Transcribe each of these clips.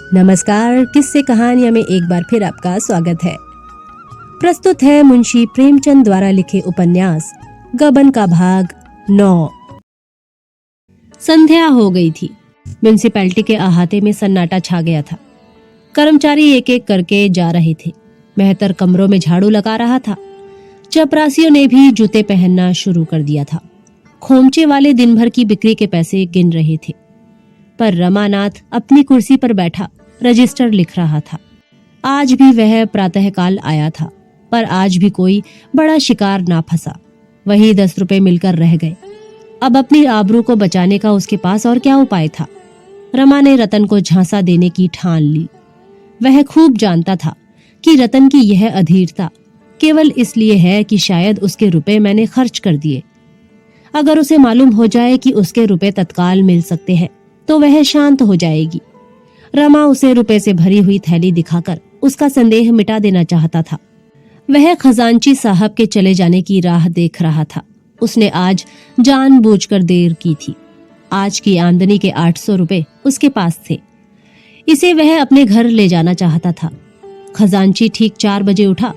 नमस्कार, किस्से कहानियां में एक बार फिर आपका स्वागत है। प्रस्तुत है मुंशी प्रेमचंद द्वारा लिखे उपन्यास गबन का भाग 9। संध्या हो गई थी। म्युनिसिपैलिटी के अहाते में सन्नाटा छा गया था। कर्मचारी एक एक करके जा रहे थे। मेहतर कमरों में झाड़ू लगा रहा था। चपरासियों ने भी जूते पहनना शुरू कर दिया था। खोमचे वाले दिन भर की बिक्री के पैसे गिन रहे थे, पर रमानाथ अपनी कुर्सी पर बैठा रजिस्टर लिख रहा था। आज भी वह प्रातःकाल आया था, पर आज भी कोई बड़ा शिकार ना फंसा। वही 10 रुपए मिलकर रह गए। अब अपनी आबरू को बचाने का उसके पास और क्या उपाय था। रमा ने रतन को झांसा देने की ठान ली। वह खूब जानता था कि रतन की यह अधीरता केवल इसलिए है कि शायद उसके रुपए मैंने खर्च कर दिए। अगर उसे मालूम हो जाए कि उसके रुपए तत्काल मिल सकते हैं तो वह शांत हो जाएगी। रमा उसे रुपए से भरी हुई थैली दिखाकर उसका संदेह मिटा देना चाहता था। वह खजांची साहब के चले जाने की राह देख रहा था। उसने आज जानबूझकर देर की थी। आज की आमदनी के 800 रुपए उसके पास थे। इसे वह अपने घर ले जाना चाहता था। खजांची ठीक 4 बजे उठा।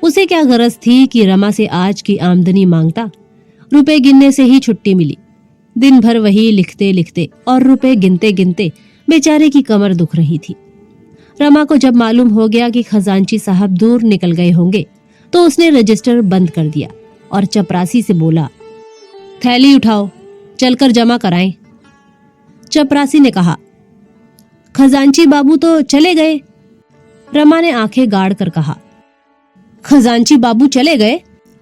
उसे क्या गरज थी कि रमा से आज की आमदनी मांगता। रुपए गिनने से ही छुट्टी मिली। दिन भर वही लिखते लिखते और रुपए गिनते गिनते बेचारे की कमर दुख रही थी। रमा को जब मालूम हो गया कि खजांची साहब दूर निकल गए होंगे तो उसने रजिस्टर बंद कर दिया और चपरासी से बोला, थैली उठाओ, चलकर जमा कराएं। चपरासी ने कहा, खजांची बाबू तो चले गए। रमा ने आंखें गाड़ कर कहा, खजांची बाबू चले गए?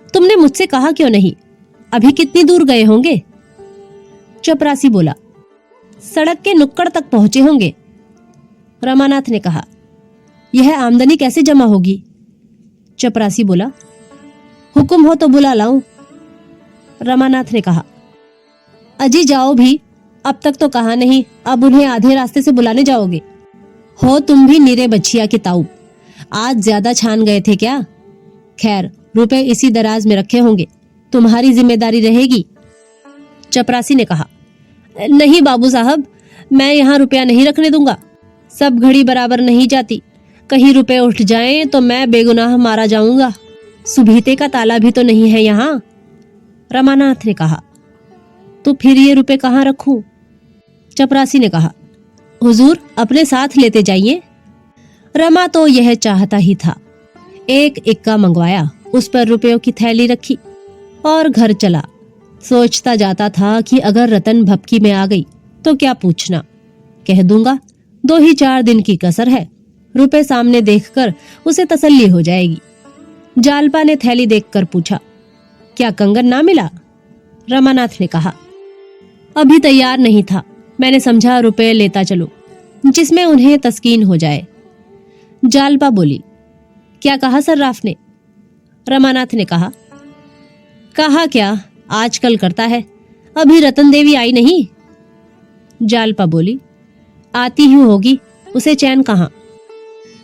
तुमने मुझसे कहा क्यों नहीं? अभी कितनी दूर गए होंगे? चपरासी बोला, सड़क के नुक्कड़ तक पहुंचे होंगे। रमानाथ ने कहा, यह आमदनी कैसे जमा होगी? चपरासी बोला, हुक्म हो तो बुला लाऊं। रमानाथ ने कहा, अजी जाओ भी, अब तक तो कहा नहीं, अब उन्हें आधे रास्ते से बुलाने जाओगे? हो तुम भी नीरे बछिया के ताऊ, आज ज्यादा छान गए थे क्या? खैर, रुपए इसी दराज में रखे होंगे, तुम्हारी जिम्मेदारी रहेगी। चपरासी ने कहा, नहीं बाबू साहब, मैं यहाँ रुपया नहीं रखने दूंगा। सब घड़ी बराबर नहीं जाती। कहीं रुपए उठ जाएं तो मैं बेगुनाह मारा जाऊंगा। सुबीते का ताला भी तो नहीं है यहाँ। रमानाथ ने कहा, तो फिर ये रुपए कहाँ रखूं? चपरासी ने कहा, हुजूर अपने साथ लेते जाइए। रमा तो यह चाहता ही था। एक इक्का मंगवाया, उस पर रुपयों की थैली रखी और घर चला। सोचता जाता था कि अगर रतन भपकी में आ गई तो क्या पूछना। कह दूंगा 2 ही 4 दिन की कसर है। रुपए सामने देखकर उसे तसल्ली हो जाएगी। जालपा ने थैली देखकर पूछा, क्या कंगन ना मिला? रमानाथ ने कहा, अभी तैयार नहीं था। मैंने समझा रुपए लेता चलो, जिसमें उन्हें तस्कीन हो जाए। जालपा बोली, क्या कहा सर्राफ ने? रमानाथ ने कहा क्या, आजकल करता है। अभी रतन देवी आई नहीं? जालपा बोली, आती ही होगी, उसे चैन कहाँ।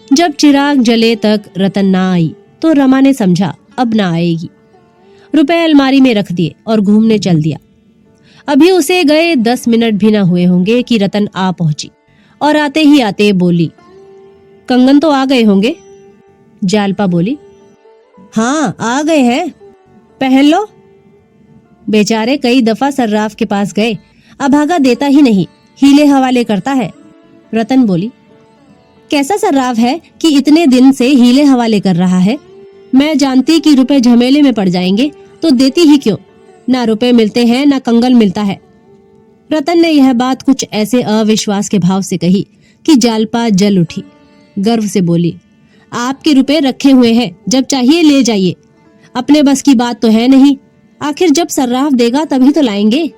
जब चिराग जले तक रतन ना आई तो रमा ने समझा अब ना आएगी। रुपए अलमारी में रख दिए और घूमने चल दिया। अभी उसे गए 10 मिनट भी ना हुए होंगे कि रतन आ पहुंची और आते ही आते बोली, कंगन तो आ गए होंगे? जालपा बोली, हाँ आ गए हैं, पहन लो। बेचारे कई दफा सर्राफ के पास गए, अभागा देता ही नहीं, हीले हवाले करता है। रतन बोली, कैसा सर्राफ है कि इतने दिन से हीले हवाले कर रहा है? मैं जानती कि रुपए झमेले में पड़ जाएंगे तो देती ही क्यों। ना रुपए मिलते हैं ना कंगन मिलता है। रतन ने यह बात कुछ ऐसे अविश्वास के भाव से कही कि जालपा जल उठी। गर्व से बोली, आपके रुपए रखे हुए हैं, जब चाहिए ले जाइए। अपने बस की बात तो है नहीं, आखिर जब सर्राफ देगा तभी तो लाएंगे।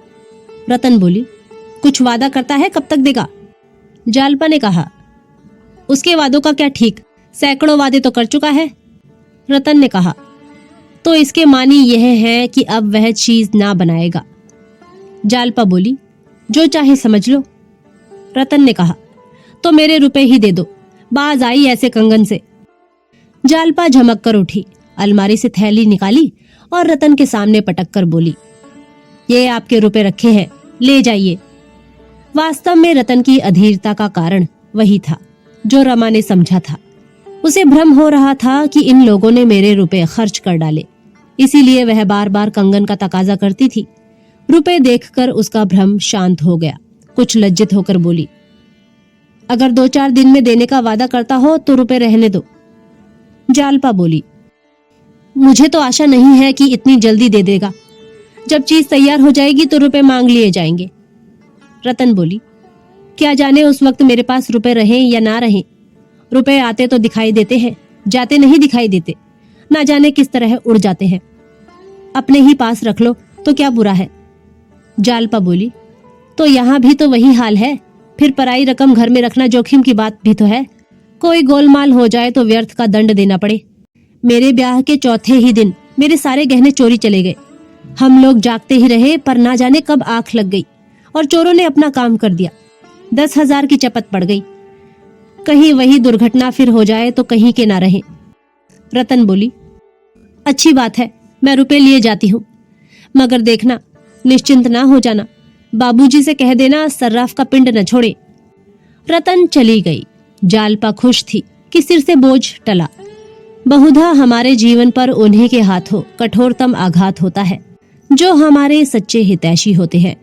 रतन बोली, कुछ वादा करता है, कब तक देगा? जालपा ने कहा, उसके वादों का क्या ठीक, सैकड़ों वादे तो कर चुका है। रतन ने कहा, तो इसके मानी यह है कि अब वह चीज ना बनाएगा। जालपा बोली, जो चाहे समझ लो। रतन ने कहा, तो मेरे रुपए ही दे दो, बाज आई ऐसे कंगन से। जालपा झमक कर उठी, अलमारी से थैली निकाली और रतन के सामने पटक कर बोली, ये आपके रुपए रखे हैं, ले जाइए। वास्तव में रतन की अधीरता का कारण वही था। जो रमा ने समझा था। उसे भ्रम हो रहा था कि इन लोगों ने मेरे रुपए खर्च कर डाले, इसीलिए वह बार बार कंगन का तकाजा करती थी। रुपए देखकर उसका भ्रम शांत हो गया। कुछ लज्जित होकर बोली, अगर 2-4 दिन में देने का वादा करता हो तो रुपए रहने दो। जालपा बोली, मुझे तो आशा नहीं है कि इतनी जल्दी दे देगा। जब चीज तैयार हो जाएगी तो रुपए मांग लिए जाएंगे। रतन बोली, क्या जाने उस वक्त मेरे पास रुपए रहें या ना रहें। रुपए आते तो दिखाई देते हैं, जाते नहीं दिखाई देते। ना जाने किस तरह उड़ जाते हैं। अपने ही पास रख लो तो क्या बुरा है। जालपा बोली, तो यहाँ भी तो वही हाल है। फिर पराई रकम घर में रखना जोखिम की बात भी तो है। कोई गोलमाल हो जाए तो व्यर्थ का दंड देना पड़े। मेरे ब्याह के चौथे ही दिन मेरे सारे गहने चोरी चले गए। हम लोग जागते ही रहे, पर ना जाने कब आंख लग गई और चोरों ने अपना काम कर दिया। 10,000 की चपत पड़ गई। कहीं वही दुर्घटना फिर हो जाए तो कहीं के ना रहे। रतन बोली, अच्छी बात है, मैं रुपए लिए जाती हूँ, मगर देखना निश्चिंत ना हो जाना। बाबूजी से कह देना सर्राफ का पिंड न छोड़े। रतन चली गई। जालपा खुश थी कि सिर से बोझ टला। बहुधा हमारे जीवन पर उन्हीं के हाथों कठोरतम आघात होता है जो हमारे सच्चे हितैषी होते हैं।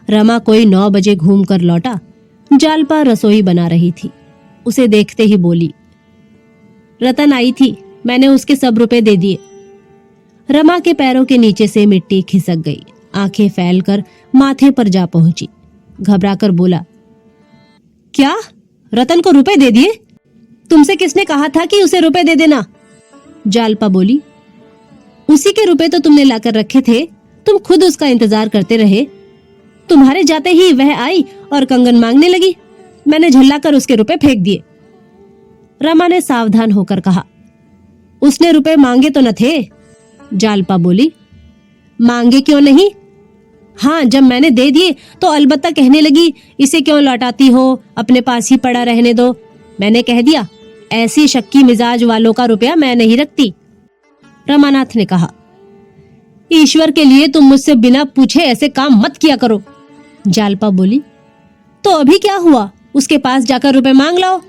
रमा कोई 9 बजे घूम कर लौटा। जालपा रसोई बना रही थी। उसे देखते ही बोली, रतन आई थी, मैंने उसके सब रुपए दे दिए। रमा के पैरों के नीचे से मिट्टी खिसक गई। आंखें फैलकर माथे पर जा पहुंची। घबराकर बोला, क्या रतन को रुपए दे दिए? तुमसे किसने कहा था कि उसे रुपए दे देना? जालपा बोली, उसी के रुपए तो तुमने लाकर रखे थे। तुम खुद उसका इंतजार करते रहे। तुम्हारे जाते ही वह आई और कंगन मांगने लगी। मैंने झल्लाकर उसके रुपए फेंक दिए। रमा ने सावधान होकर कहा, उसने रुपए मांगे तो न थे। जालपा बोली, मांगे क्यों नहीं? हाँ, जब मैंने दे दिए तो अलबत्ता कहने लगी, इसे क्यों लौटाती हो, अपने पास ही पड़ा रहने दो। मैंने कह दिया, ऐसी शक्की मिजाज वालों का रुपया मैं नहीं रखती। रमानाथ ने कहा, ईश्वर के लिए तुम मुझसे बिना पूछे ऐसे काम मत किया करो। जालपा बोली, तो अभी क्या हुआ, उसके पास जाकर रुपए मांग लाओ।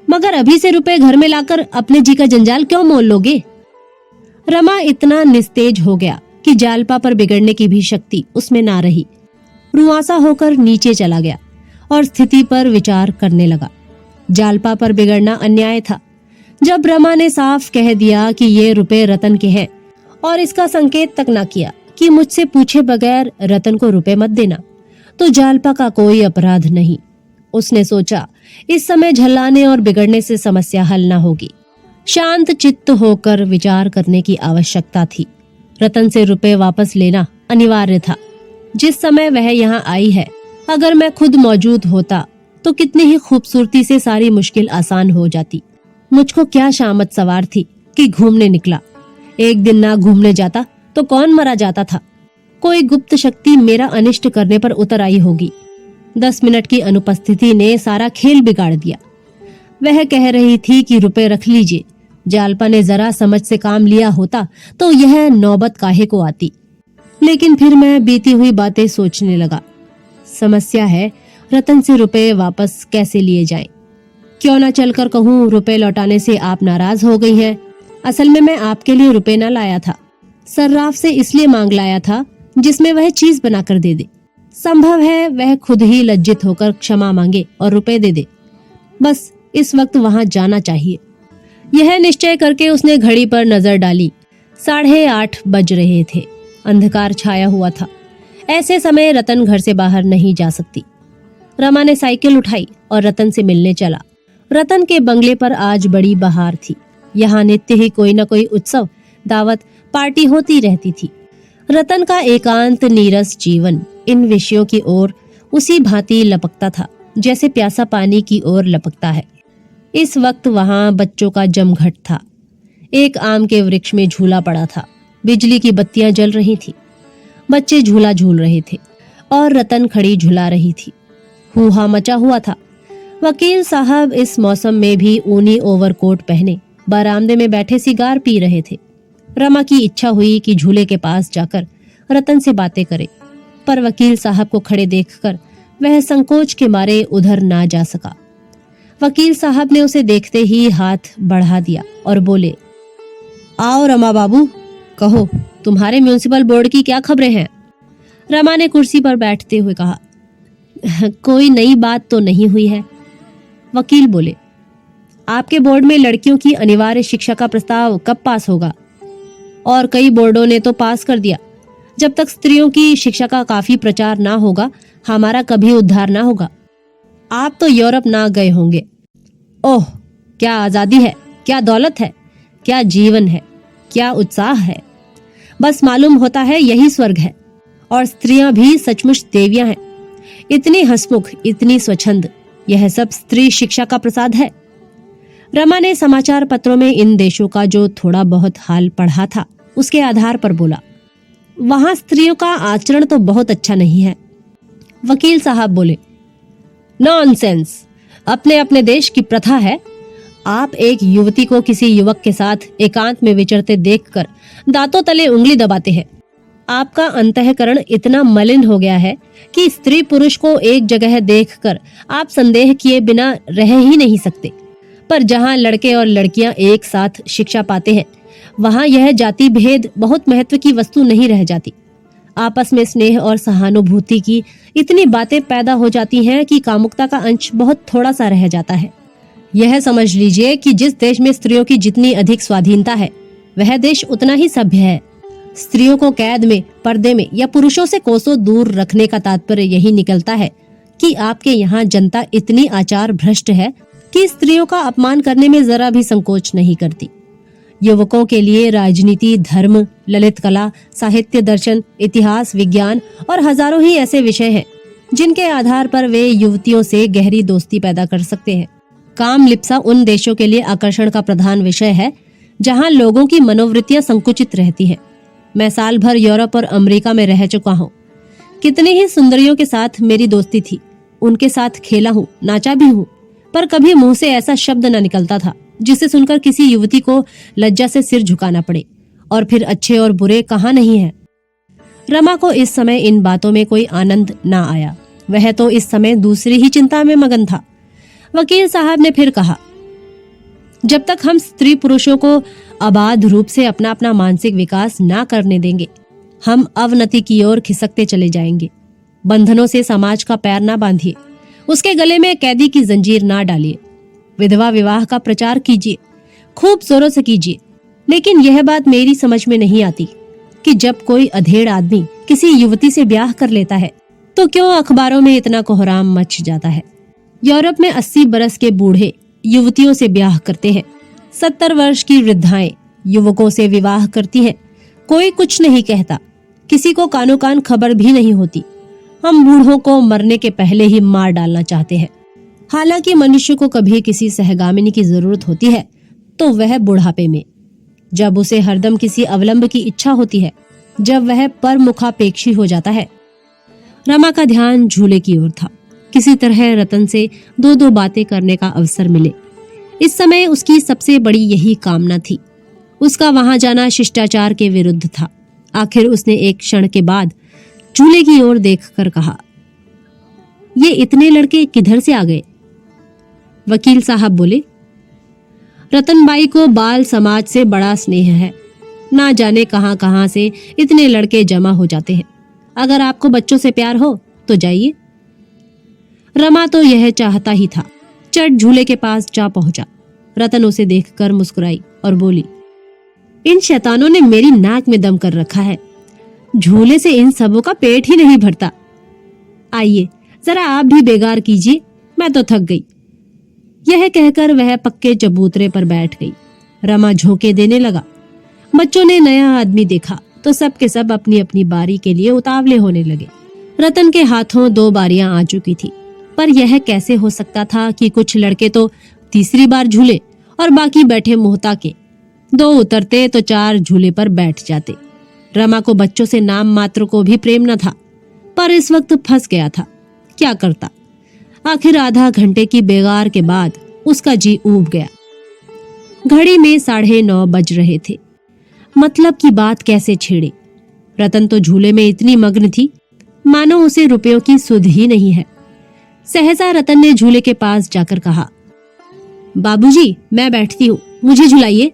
मगर अभी से रुपए घर में लाकर अपने जी का जंजाल क्यों मोल लोगे? रमा इतना निस्तेज हो गया कि जालपा पर बिगड़ने की भी शक्ति उसमें ना रही। रुआंसा होकर नीचे चला गया और स्थिति पर विचार करने लगा। जालपा पर बिगड़ना अन्याय था। जब रमा ने साफ कह दिया कि ये रुपए रतन के हैं और इसका संकेत तक ना किया कि मुझसे पूछे बगैर रतन को रुपए मत देना, तो जालपा का कोई अपराध नहीं। उसने सोचा, इस समय झल्लाने और बिगड़ने से समस्या हल ना होगी। शांत चित्त होकर विचार करने की आवश्यकता थी। रतन से रुपए वापस लेना अनिवार्य था। जिस समय वह यहाँ आई है, अगर मैं खुद मौजूद होता तो कितनी ही खूबसूरती से सारी मुश्किल आसान हो जाती। मुझको क्या शामत सवार थी कि घूमने निकला। एक दिन ना घूमने जाता तो कौन मरा जाता था। कोई गुप्त शक्ति मेरा अनिष्ट करने पर उतर आई होगी। 10 मिनट की अनुपस्थिति ने सारा खेल बिगाड़ दिया। वह कह रही थी कि रुपए रख लीजिए। जालपा ने जरा समझ से काम लिया होता तो यह नौबत काहे को आती। लेकिन फिर मैं बीती हुई बातें सोचने लगा। समस्या है, रतन से रुपए वापस कैसे लिए जाएं? क्यों ना चलकर कहूँ, रुपए लौटाने से आप नाराज हो गई हैं। असल में मैं आपके लिए रुपए न लाया था, सर्राफ से इसलिए मांग लाया था जिसमें वह चीज बनाकर दे दे। संभव है वह खुद ही लज्जित होकर क्षमा मांगे और रुपए दे दे। बस इस वक्त वहां जाना चाहिए। यह निश्चय करके उसने घड़ी पर नजर डाली। 8:30 बज रहे थे। अंधकार छाया हुआ था। ऐसे समय रतन घर से बाहर नहीं जा सकती। रमा ने साइकिल उठाई और रतन से मिलने चला। रतन के बंगले पर आज बड़ी बहार थी। यहाँ नित्य ही कोई न कोई उत्सव, दावत, पार्टी होती रहती थी। रतन का एकांत नीरस जीवन इन विषयों की ओर उसी भांति लपकता था जैसे प्यासा पानी की ओर लपकता है। इस वक्त वहां बच्चों का जमघट था। एक आम के वृक्ष में झूला पड़ा था। बिजली की बत्तियां जल रही थी। बच्चे झूला झूल रहे थे और रतन खड़ी झुला रही थी। हुहा मचा हुआ था। वकील साहब इस मौसम में भी ऊनी ओवरकोट पहने बरामदे में बैठे सिगार पी रहे थे। रमा की इच्छा हुई कि झूले के पास जाकर रतन से बातें करे, पर वकील साहब को खड़े देखकर वह संकोच के मारे उधर ना जा सका। वकील साहब ने उसे देखते ही हाथ बढ़ा दिया और बोले, आओ रमा बाबू, कहो तुम्हारे म्युनिसिपल बोर्ड की क्या खबरें हैं? रमा ने कुर्सी पर बैठते हुए कहा, कोई नई बात तो नहीं हुई है। वकील बोले, आपके बोर्ड में लड़कियों की अनिवार्य शिक्षा का प्रस्ताव कब पास होगा? और कई बोर्डों ने तो पास कर दिया। जब तक स्त्रियों की शिक्षा का काफी प्रचार ना होगा, हमारा कभी उद्धार ना होगा। आप तो यूरोप ना गए होंगे। ओह, क्या आजादी है, क्या दौलत है, क्या जीवन है, क्या उत्साह है। बस मालूम होता है यही स्वर्ग है। और स्त्रियां भी सचमुच देवियां हैं। इतनी हंसमुख, इतनी स्वच्छंद, यह सब स्त्री शिक्षा का प्रसाद है। रमा ने समाचार पत्रों में इन देशों का जो थोड़ा बहुत हाल पढ़ा था, उसके आधार पर बोला, वहां स्त्रियों का आचरण तो बहुत अच्छा नहीं है। वकील साहब बोले, नॉनसेंस, अपने अपने देश की प्रथा है। आप एक युवती को किसी युवक के साथ एकांत में विचरते देखकर दांतों तले उंगली दबाते हैं। आपका अंतःकरण इतना मलिन हो गया है कि स्त्री पुरुष को एक जगह देखकर आप संदेह किए बिना रह ही नहीं सकते। पर जहां लड़के और लड़कियां एक साथ शिक्षा पाते हैं, वहां यह जाति भेद बहुत महत्व की वस्तु नहीं रह जाती। आपस में स्नेह और सहानुभूति की इतनी बातें पैदा हो जाती हैं कि कामुकता का अंश बहुत थोड़ा सा रह जाता है। यह समझ लीजिए कि जिस देश में स्त्रियों की जितनी अधिक स्वाधीनता है, वह देश उतना ही सभ्य है। स्त्रियों को कैद में, पर्दे में या पुरुषों से कोसों दूर रखने का तात्पर्य यही निकलता है कि आपके यहाँ जनता इतनी आचार भ्रष्ट है कि स्त्रियों का अपमान करने में जरा भी संकोच नहीं करती। युवकों के लिए राजनीति, धर्म, ललित कला, साहित्य, दर्शन, इतिहास, विज्ञान और हजारों ही ऐसे विषय हैं जिनके आधार पर वे युवतियों से गहरी दोस्ती पैदा कर सकते हैं। काम लिप्सा उन देशों के लिए आकर्षण का प्रधान विषय है जहां लोगों की मनोवृत्तियां संकुचित रहती हैं। मैं साल भर यूरोप और अमेरिका में रह चुका हूँ। कितनी ही सुंदरियों के साथ मेरी दोस्ती थी। उनके साथ खेला हूँ, नाचा भी हूँ, पर कभी मुंह से ऐसा शब्द न निकलता था जिसे सुनकर किसी युवती को लज्जा से सिर झुकाना पड़े। और फिर अच्छे और बुरे कहाँ नहीं है। रमा को इस समय इन बातों में कोई आनंद ना आया। वह तो इस समय दूसरी ही चिंता में मगन था। वकील साहब ने फिर कहा, जब तक हम स्त्री पुरुषों को अबाध रूप से अपना अपना मानसिक विकास ना करने देंगे, हम अवनति की ओर खिसकते चले जाएंगे। बंधनों से समाज का पैर ना बांधिए, उसके गले में कैदी की जंजीर ना डालिए। विधवा विवाह का प्रचार कीजिए, खूब जोरों से कीजिए। लेकिन यह बात मेरी समझ में नहीं आती कि जब कोई अधेड़ आदमी किसी युवती से ब्याह कर लेता है तो क्यों अखबारों में इतना कोहराम मच जाता है। यूरोप में 80 बरस के बूढ़े युवतियों से ब्याह करते हैं। 70 वर्ष की वृद्धाएं युवकों से विवाह करती हैं। कोई कुछ नहीं कहता, किसी को कानो कान खबर भी नहीं होती। हम बूढ़ों को मरने के पहले ही मार डालना चाहते हैं। हालांकि मनुष्य को कभी किसी सहगामिनी की जरूरत होती है तो वह बुढ़ापे में, जब उसे हरदम किसी अवलंब की इच्छा होती है, जब वह परमुखापेक्षी हो जाता है। रमा का ध्यान झूले की ओर था। किसी तरह रतन से दो दो बातें करने का अवसर मिले। इस समय उसकी सबसे बड़ी यही कामना थी। उसका वहां जाना शिष्टाचार के विरुद्ध था। आखिर उसने एक क्षण के बाद झूले की ओर देखकर कहा, ये इतने लड़के किधर से आ गए? वकील साहब बोले, रतनबाई को बाल समाज से बड़ा स्नेह है। ना जाने कहां कहां से इतने लड़के जमा हो जाते हैं। अगर आपको बच्चों से प्यार हो तो जाइए। रमा तो यह चाहता ही था। चट झूले के पास जा पहुंचा। रतन उसे देखकर मुस्कुराई और बोली, इन शैतानों ने मेरी नाक में दम कर रखा है। झूले से इन सबों का पेट ही नहीं भरता। आइए जरा आप भी बेगार कीजिए, मैं तो थक गई। यह कहकर वह पक्के चबूतरे पर बैठ गई। रमा झोंके देने लगा। बच्चों ने नया आदमी देखा तो सब के सब अपनी अपनी बारी के लिए उतावले होने लगे। रतन के हाथों 2 बारियां आ चुकी थी, पर यह कैसे हो सकता था कि कुछ लड़के तो तीसरी बार झूले और बाकी बैठे मुहता के। 2 उतरते तो 4 झूले पर बैठ जाते। रमा को बच्चों से नाम मात्र को भी प्रेम न था, पर इस वक्त फंस गया था। क्या करता? आखिर आधा घंटे की बेगार के बाद उसका जी ऊब गया। घड़ी में 9:30 बज रहे थे। मतलब की बात कैसे छेड़े? रतन तो झूले में इतनी मग्न थी मानो उसे रुपयों की सुध ही नहीं है। सहसा रतन ने झूले के पास जाकर कहा, बाबूजी मैं बैठती हूँ, मुझे झुलाइए,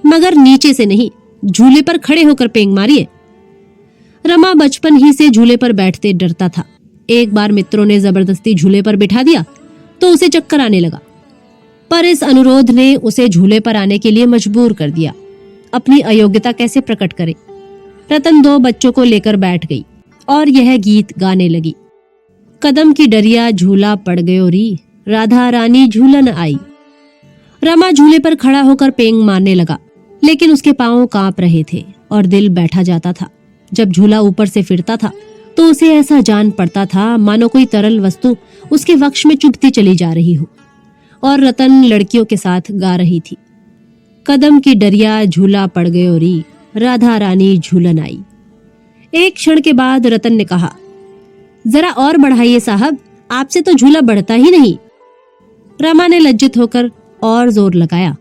मगर नीचे से नहीं, झूले पर खड़े होकर पेंग मारिए। रमा बचपन ही से झूले पर बैठते डरता था। एक बार मित्रों ने जबरदस्ती झूले पर बिठा दिया तो उसे चक्कर आने लगा, पर इस अनुरोध ने उसे झूले पर आने के लिए मजबूर कर दिया। अपनी अयोग्यता कैसे प्रकट करे। रतन 2 बच्चों को लेकर बैठ गई और यह गीत गाने लगी। कदम की डरिया झूला पड़ गयो री, राधा रानी झूलन आई। रमा झूले पर खड़ा होकर पेंग मारने लगा, लेकिन उसके पांव कांप रहे थे और दिल बैठा जाता था। जब झूला ऊपर से फिरता था तो उसे ऐसा जान पड़ता था मानो कोई तरल वस्तु उसके वक्ष में चुभती चली जा रही हो। और रतन लड़कियों के साथ गा रही थी, कदम की डरिया झूला पड़ गयो री, राधा रानी झूलन आई। एक क्षण के बाद रतन ने कहा, जरा और बढ़ाइए साहब, आपसे तो झूला बढ़ता ही नहीं। रमा ने लज्जित होकर और जोर लगाया,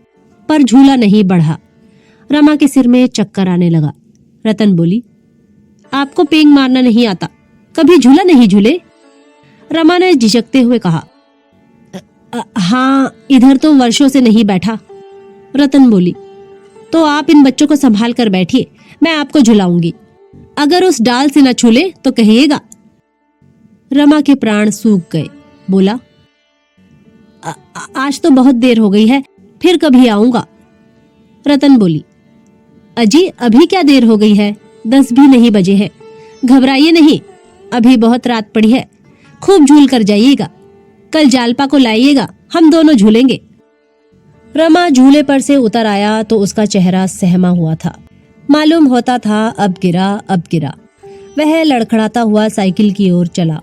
पर झूला नहीं बढ़ा। रमा के सिर में चक्कर आने लगा। रतन बोली, आपको पेंग मारना नहीं आता, कभी झूला नहीं झूले? रमा ने झिझकते हुए कहा, हाँ, इधर तो वर्षों से नहीं बैठा। रतन बोली, तो आप इन बच्चों को संभाल कर बैठिए, मैं आपको झुलाऊंगी। अगर उस डाल से न छूले तो कहिएगा। रमा के प्राण सूख गए। बोला, आज तो बहुत देर हो गई है, फिर कभी आऊंगा। रतन बोली, अजी अभी क्या देर हो गई है, 10 भी नहीं बजे हैं। घबराइए नहीं, अभी बहुत रात पड़ी है, खूब झूल कर जाइएगा। कल जालपा को लाइएगा, हम दोनों झूलेंगे। रमा झूले पर से उतर आया तो उसका चेहरा सहमा हुआ था। मालूम होता था अब गिरा अब गिरा। वह लड़खड़ाता हुआ साइकिल की ओर चला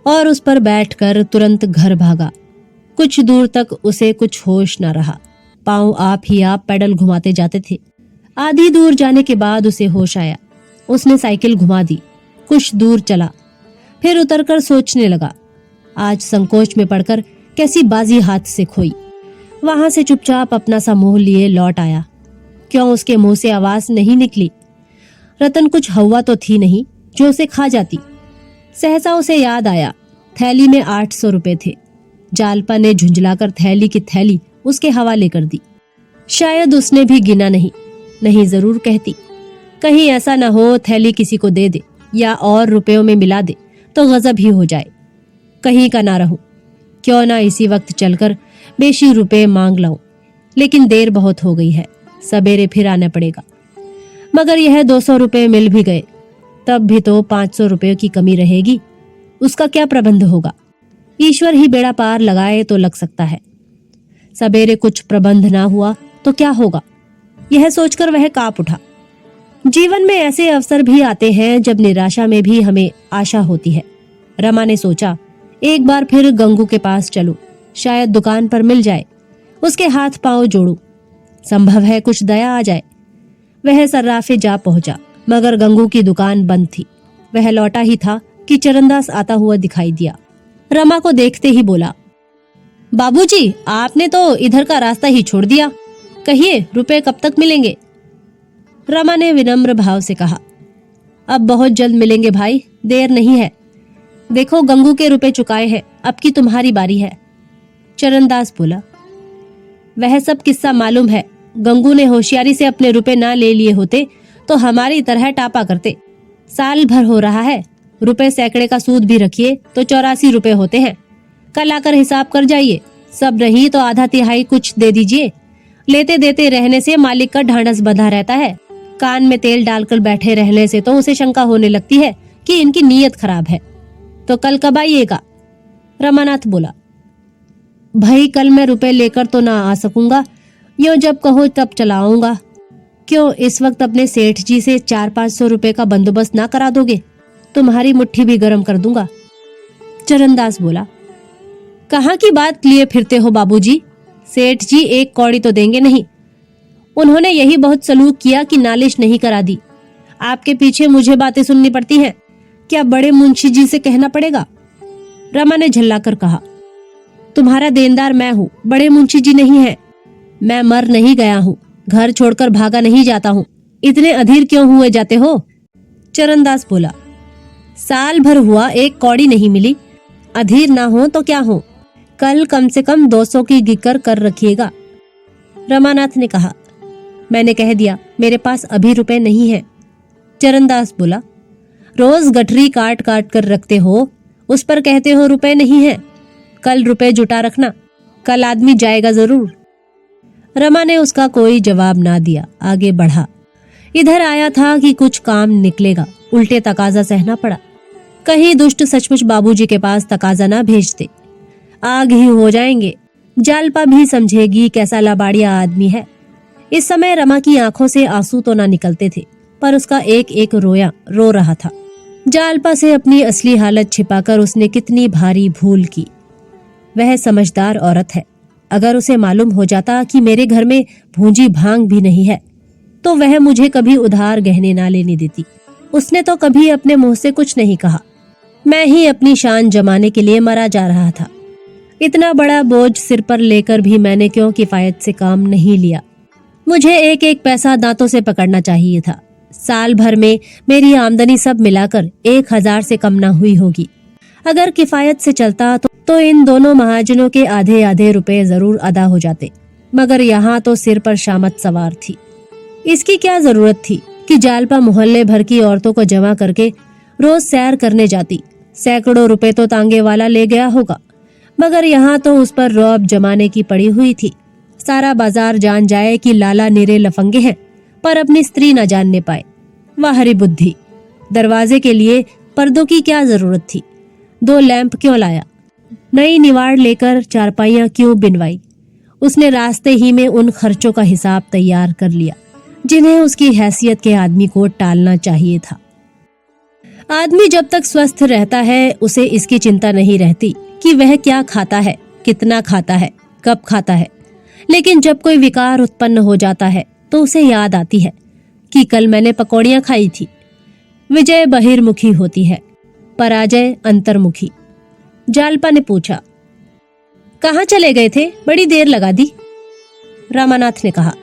और उस पर बैठकर तुरंत घर भागा। कुछ दूर तक उसे कुछ होश न रहा। पांव आप ही आप पैडल घुमाते जाते थे। आधी दूर जाने के बाद उसे होश आया। उसने साइकिल घुमा दी, कुछ दूर चला, फिर उतरकर सोचने लगा। आज संकोच में पड़कर कैसी बाजी हाथ से खोई। वहां से चुपचाप अपना सा मुंह लिए लौट आया। क्यों उसके मुंह से आवाज नहीं निकली? रतन कुछ हवा तो थी नहीं जो उसे खा जाती। सहसा उसे याद आया, थैली में 800 रुपए थे। जालपा ने झुंझलाकर थैली की थैली उसके हवाले कर दी। शायद उसने भी गिना नहीं जरूर कहती। कहीं ऐसा न हो थैली किसी को दे दे या और रुपयों में मिला दे तो गजब ही हो जाए। कहीं का ना रहूं, क्यों ना इसी वक्त चलकर बेशी रुपए मांग लाऊं। लेकिन देर बहुत हो गई है, सवेरे फिर आना पड़ेगा। मगर यह 200 रुपए मिल भी गए तब भी तो 500 रुपयों की कमी रहेगी। उसका क्या प्रबंध होगा? ईश्वर ही बेड़ा पार लगाए तो लग सकता है। सवेरे कुछ प्रबंध ना हुआ तो क्या होगा? यह सोचकर वह कांप उठा। जीवन में ऐसे अवसर भी आते हैं जब निराशा में भी हमें आशा होती है। रमा ने सोचा, एक बार फिर गंगू के पास चलूं, शायद दुकान पर मिल जाए। उसके हाथ पांव जोड़ूं, संभव है कुछ दया आ जाए। वह सर्राफे जा पहुंचा, मगर गंगू की दुकान बंद थी। वह लौटा ही था कि चरणदास आता हुआ दिखाई दिया। रमा को देखते ही बोला, बाबूजी आपने तो इधर का रास्ता ही छोड़ दिया, कहिए रुपए कब तक मिलेंगे? रमा ने विनम्र भाव से कहा, अब बहुत जल्द मिलेंगे भाई, देर नहीं है। देखो गंगू के रुपए चुकाए हैं, अब की तुम्हारी बारी है। चरणदास बोला, वह सब किस्सा मालूम है। गंगू ने होशियारी से अपने रुपए ना ले लिए होते तो हमारी तरह टापा करते। साल भर हो रहा है, रुपए सैकड़े का सूद भी रखिए तो 84 रुपए होते हैं। कल आकर हिसाब कर जाइए, सब रही तो आधा तिहाई कुछ दे दीजिए। लेते देते रहने से मालिक का ढांढस बंधा रहता है। कान में तेल डालकर बैठे रहने से तो उसे शंका होने लगती है कि इनकी नीयत खराब है। तो कल कब आइएगा? रमानाथ बोला, भाई कल मैं रुपए लेकर तो ना आ सकूंगा, यो जब कहो तब चलाऊंगा। क्यों इस वक्त अपने सेठ जी से 400-500 रुपए का बंदोबस्त ना करा दोगे? तुम्हारी मुट्ठी भी गर्म कर दूंगा। चरणदास बोला, कहाँ की बात लिए फिरते हो बाबूजी? सेठ जी एक कौड़ी तो देंगे नहीं। उन्होंने यही बहुत सलूक किया कि नालिश नहीं करा दी। आपके पीछे मुझे बातें सुननी पड़ती हैं, क्या बड़े मुंशी जी से कहना पड़ेगा? रमा ने झल्लाकर कहा, तुम्हारा देनदार मैं हूँ, बड़े मुंशी जी नहीं है। मैं मर नहीं गया हूँ, घर छोड़कर भागा नहीं जाता हूँ। इतने अधीर क्यों हुए जाते हो? चरणदास बोला, साल भर हुआ एक कौड़ी नहीं मिली, अधीर ना हो तो क्या हो? कल कम से कम 200 की गिकर कर रखिएगा। रमानाथ ने कहा। मैंने कह दिया, मेरे पास अभी रुपए नहीं है। चरणदास बोला, रोज गठरी काट काट कर रखते हो, उस पर कहते हो रुपए नहीं है। कल रुपए जुटा रखना, कल आदमी जाएगा जरूर। रमा ने उसका कोई जवाब ना दिया, आगे बढ़ा। इधर आया था कि कुछ काम निकलेगा, उल्टे तकाजा सहना पड़ा। कहीं दुष्ट सचमुच बाबूजी के पास तकाजा ना भेजते, आग ही हो जाएंगे। जालपा भी समझेगी कैसा लाबाड़िया आदमी है। इस समय रमा की आंखों से आंसू तो ना निकलते थे, पर उसका एक एक रोया रो रहा था। जालपा से अपनी असली हालत छिपाकर उसने कितनी भारी भूल की। वह समझदार औरत है। अगर उसे मालूम हो जाता कि मेरे घर में भूंजी भांग भी नहीं है, तो वह मुझे कभी उधार गहने ना लेने देती। उसने तो कभी अपने मुंह से कुछ नहीं कहा। मैं ही अपनी शान जमाने के लिए मरा जा रहा था। इतना बड़ा बोझ सिर पर लेकर भी मैंने क्यों किफायत से काम नहीं लिया। मुझे एक एक पैसा दांतों से पकड़ना चाहिए था। साल भर में मेरी आमदनी सब मिलाकर 1000 से कम ना हुई होगी। अगर किफायत से चलता तो इन दोनों महाजनों के आधे आधे रुपए जरूर अदा हो जाते, मगर यहाँ तो सिर पर शामत सवार थी। इसकी क्या जरूरत थी कि जालपा मोहल्ले भर की औरतों को जमा करके रोज सैर करने जाती। सैकड़ों रुपए तो तांगे वाला ले गया होगा, मगर यहाँ तो उस पर रौब जमाने की पड़ी हुई थी। सारा बाजार जान जाए कि लाला निरे लफंगे हैं, पर अपनी स्त्री न जानने पाए। वाह हरी बुद्धि। दरवाजे के लिए पर्दों की क्या जरूरत थी? 2 लैंप क्यों लाया? नई निवाड़ लेकर चारपाइयां क्यों बिनवाई? उसने रास्ते ही में उन खर्चों का हिसाब तैयार कर लिया जिन्हें उसकी हैसियत के आदमी को टालना चाहिए था। आदमी जब तक स्वस्थ रहता है उसे इसकी चिंता नहीं रहती कि वह क्या खाता है, कितना खाता है, कब खाता है। लेकिन जब कोई विकार उत्पन्न हो जाता है तो उसे याद आती है कि कल मैंने पकौड़ियां खाई थी। विजय बहिर्मुखी होती है, पराजय अंतर्मुखी। जालपा ने पूछा, कहाँ चले गए थे? बड़ी देर लगा दी। रामानाथ ने कहा,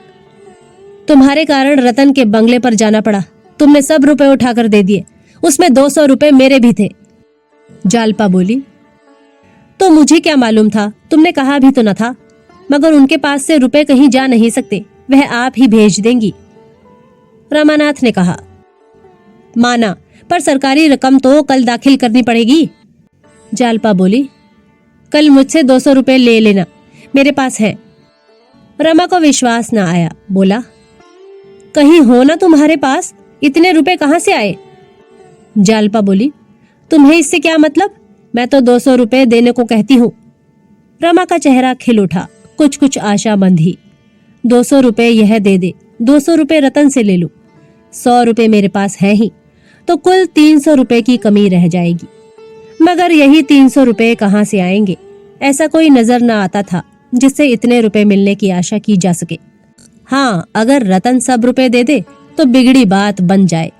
तुम्हारे कारण रतन के बंगले पर जाना पड़ा। तुमने सब रुपए उठाकर दे दिए, उसमें 200 रुपए मेरे भी थे। जालपा बोली, तो मुझे क्या मालूम था? तुमने कहा भी तो न था। मगर उनके पास से रुपए कहीं जा नहीं सकते, वह आप ही भेज देंगी। रामानाथ ने कहा, माना, पर सरकारी रकम तो कल दाखिल करनी पड़ेगी। जालपा बोली, कल मुझसे 200 रुपए ले लेना, मेरे पास है। रमा को विश्वास न आया, बोला, कहीं हो ना तुम्हारे पास? इतने रुपए कहाँ से आए? जालपा बोली, तुम्हें इससे क्या मतलब? मैं तो 200 रुपए देने को कहती हूँ। रमा का चेहरा खिल उठा, कुछ कुछ आशा बंधी। 200 रुपए यह दे दे, 200 रुपए रतन से ले लूं, 100 रुपए मेरे पास है ही, तो कुल 300 रुपए की कमी रह जाएगी। मगर यही 300 रुपए कहाँ से आएंगे? ऐसा कोई नजर न आता था जिससे इतने रुपए मिलने की आशा की जा सके। हाँ, अगर रतन सब रुपए दे दे तो बिगड़ी बात बन जाए।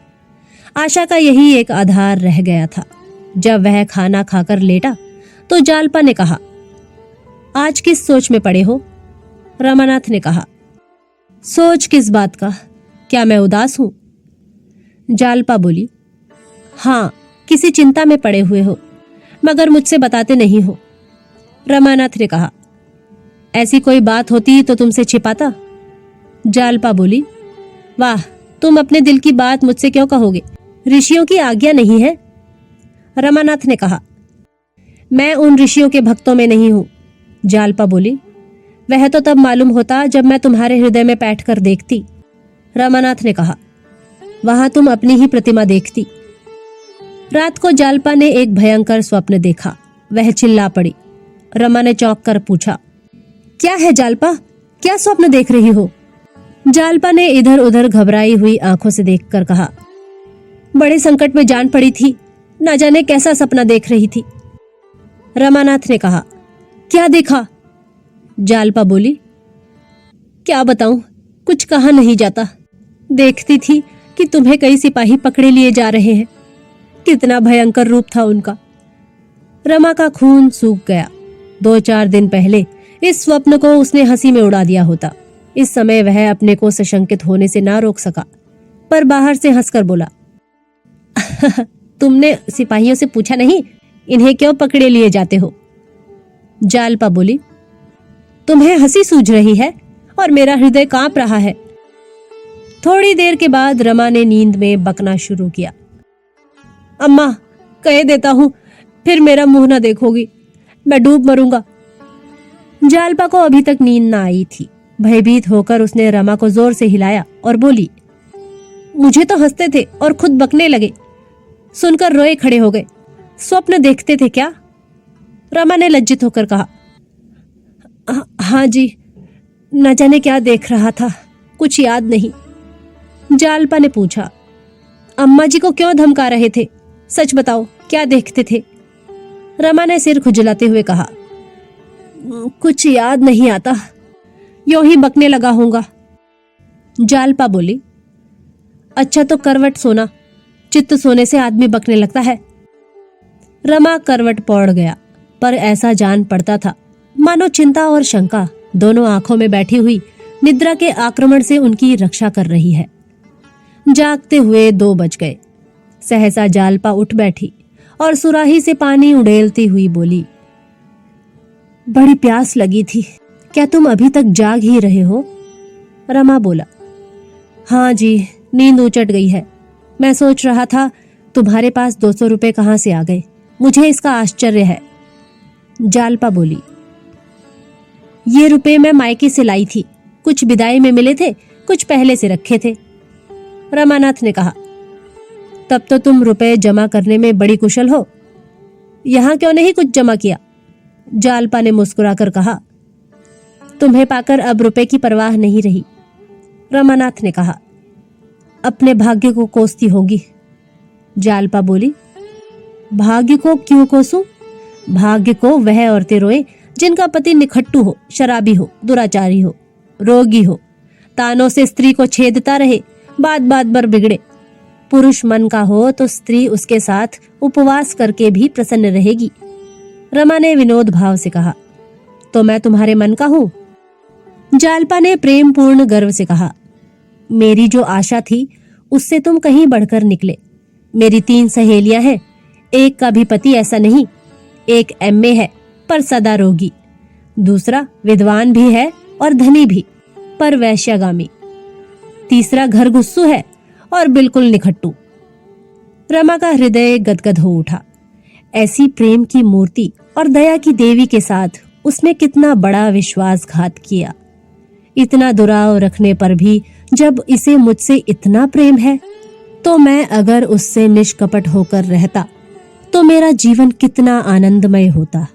आशा का यही एक आधार रह गया था। जब वह खाना खाकर लेटा तो जालपा ने कहा, आज किस सोच में पड़े हो? रामानाथ ने कहा, सोच किस बात का? क्या मैं उदास हूं? जालपा बोली, हाँ, किसी चिंता में पड़े हुए हो, मगर मुझसे बताते नहीं हो। रामानाथ ने कहा, ऐसी कोई बात होती तो तुमसे छिपाता। जालपा बोली, वाह, तुम अपने दिल की बात मुझसे क्यों कहोगे? ऋषियों की आज्ञा नहीं है। रामानाथ ने कहा, मैं उन ऋषियों के भक्तों में नहीं हूं। जालपा बोली, वह तो तब मालूम होता जब मैं तुम्हारे हृदय में बैठकर देखती। रामानाथ ने कहा, वहां तुम अपनी ही प्रतिमा देखती। रात को जालपा ने एक भयंकर स्वप्न देखा। वह चिल्ला पड़ी। रमा ने चौंक कर पूछा, क्या है जालपा? क्या स्वप्न देख रही हो? जालपा ने इधर उधर घबराई हुई आंखों से देखकर कहा, बड़े संकट में जान पड़ी थी, न जाने कैसा सपना देख रही थी। रामानाथ ने कहा, क्या देखा? जालपा बोली, क्या बताऊं, कुछ कहा नहीं जाता। देखती थी कि तुम्हें कई सिपाही पकड़े लिए जा रहे हैं। कितना भयंकर रूप था उनका। रमा का खून सूख गया। 2-4 दिन पहले इस स्वप्न को उसने हंसी में उड़ा दिया होता। इस समय वह अपने को सशंकित होने से ना रोक सका, पर बाहर से हंसकर बोला, तुमने सिपाहियों से पूछा नहीं इन्हें क्यों पकड़े लिए जाते हो? जालपा बोली, तुम्हें हंसी सूझ रही है और मेरा हृदय कांप रहा है। थोड़ी देर के बाद रमा ने नींद में बकना शुरू किया, अम्मा कह देता हूं, फिर मेरा मुंह ना देखोगी, मैं डूब मरूंगा। जालपा को अभी तक नींद ना आई थी। भयभीत होकर उसने रमा को जोर से हिलाया और बोली, मुझे तो हंसते थे और खुद बकने लगे, सुनकर रोए खड़े हो गए। स्वप्न देखते थे क्या? रमा ने लज्जित होकर कहा, हाँ जी, न जाने क्या देख रहा था, कुछ याद नहीं। जालपा ने पूछा, अम्मा जी को क्यों धमका रहे थे? सच बताओ, क्या देखते थे? रमा ने सिर खुजलाते हुए कहा, कुछ याद नहीं आता, यूं ही बकने लगा होऊंगा। जालपा बोली, अच्छा तो करवट सोना, चित्त सोने से आदमी बकने लगता है। रमा करवट पौड़ गया, पर ऐसा जान पड़ता था मानो चिंता और शंका दोनों आंखों में बैठी हुई निद्रा के आक्रमण से उनकी रक्षा कर रही है। जागते हुए 2 बज गए। सहसा जालपा उठ बैठी और सुराही से पानी उड़ेलती हुई बोली, बड़ी प्यास लगी थी, क्या तुम अभी तक जाग ही रहे हो? रमा बोला, हाँ जी, नींद उचट गई है। मैं सोच रहा था तुम्हारे पास 200 रुपए कहाँ से आ गए, मुझे इसका आश्चर्य है। जालपा बोली, ये रुपए मैं मायके से लाई थी, कुछ विदाई में मिले थे, कुछ पहले से रखे थे। रमानाथ ने कहा, तब तो तुम रुपए जमा करने में बड़ी कुशल हो, यहां क्यों नहीं कुछ जमा किया? जालपा ने मुस्कुराकर कहा, तुम्हें पाकर अब रुपए की परवाह नहीं रही। रमानाथ ने कहा, अपने भाग्य को कोसती होगी। जालपा बोली, भाग्य को क्यों कोसूं? भाग्य को वह औरतें रोए जिनका पति निखट्टू हो, शराबी हो, दुराचारी हो, रोगी हो, तानों से स्त्री को छेदता रहे, बात बात पर बिगड़े। पुरुष मन का हो तो स्त्री उसके साथ उपवास करके भी प्रसन्न रहेगी। रमा ने विनोद भाव से कहा, तो मैं तुम्हारे मन का हूं? जालपा ने प्रेम पूर्ण गर्व से कहा, मेरी जो आशा थी उससे तुम कहीं बढ़कर निकले। मेरी 3 सहेलियां हैं, एक का भी पति ऐसा नहीं। एक MA है पर सदा रोगी, दूसरा विद्वान भी है और धनी भी पर वैश्यागामी, तीसरा घर गुस्सू है और बिल्कुल निखट्टू। रमा का हृदय गदगद हो उठा। ऐसी प्रेम की मूर्ति और दया की देवी के साथ उसने कितना बड़ा विश्वासघात किया। इतना दुराव रखने पर भी जब इसे मुझसे इतना प्रेम है, तो मैं अगर उससे निष्कपट होकर रहता तो मेरा जीवन कितना आनंदमय होता।